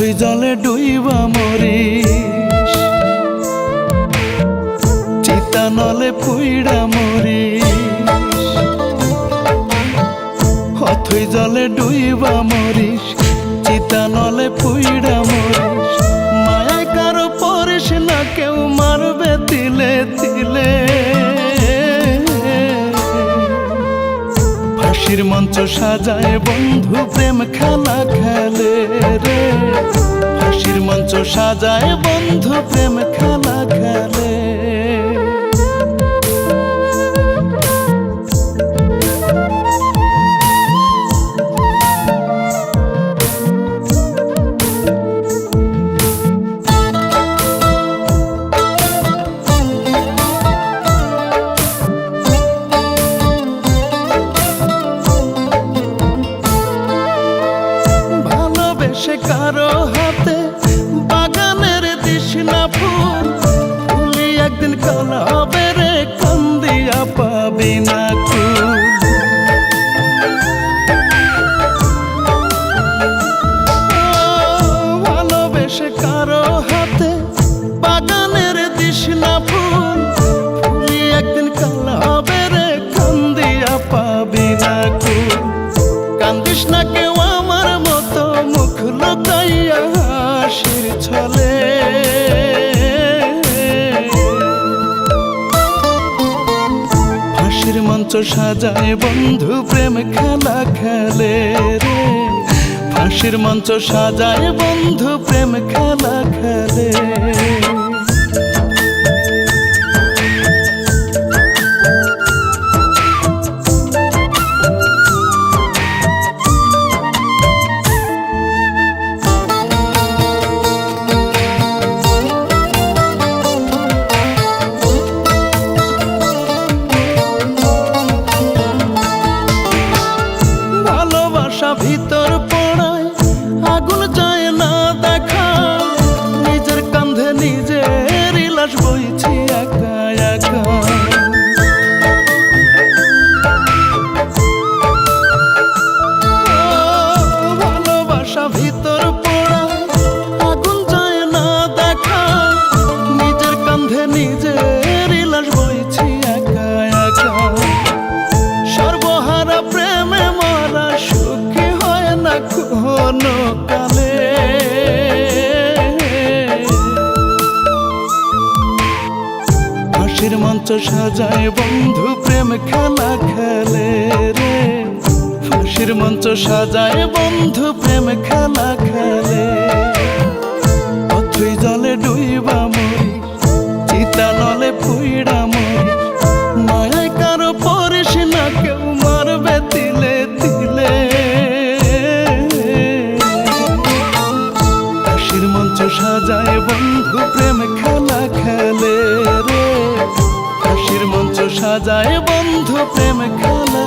অথই জলে ডুইবা মরিস, চিতা নলে পুইড়া মরিস। অথই জলে ডুইবা মরিস, চিতা নলে পুইড়া মরিস। মায়ায় কারো পরিস না, কেউ মারবে তিলে তিলে। ফাঁসির মঞ্চ সাজায় বন্ধু প্রেম খেলা খেলে রে। ফাঁসির মঞ্চ সাজায় বন্ধু প্রেম খেলা খেলে। সে কারো হাতে বাগানের দিশনা ফুল, ফুলি একদিন কালা হবে রে, কান্দিয়া পাবি না কুল। ভালোবেসে কারো হাতে বাগানের দিশনা ফুল, ফুলি একদিন কালা হবে রে, কান্দিয়া পাবি না কুল। কান্দিস না কেউ আমার মতো, মুখ লুকাইয়া হাসির ছলে। ফাঁসির মঞ্চ সাজায় বন্ধু প্রেম খেলা খেলে রে। ফাঁসির মঞ্চ সাজায় বন্ধু প্রেম খেলা খেলে। ভিতর পড়ায় আগুন যায় না দেখা, নিজের কাঁধে নিজের লাশ বইছি একা একা। ভালোবাসা ভিতর পড়ায় আগুন যায় না দেখা, নিজের কাঁধে নিজের লাশ বইছি একা একা। সর্বহারা প্রেমে মরা সুখী হয় না কোনো কালে। ফাঁসির মঞ্চ সাজায় বন্ধু প্রেম খেলা খেলে রে। ফাঁসির মঞ্চ সাজায় বন্ধু প্রেম খেলা খেলে। অথই জলে ডুইবা মরিস, চিতা নলে পুইড়া মরিস। মায়ায় কারো পরিস না, কেউ মারবে তিলে তিলে। ফাঁসির মঞ্চ সাজায় বন্ধু প্রেম খেলা খেলে রে। ফাঁসির মঞ্চ সাজায় বন্ধু প্রেম খেলা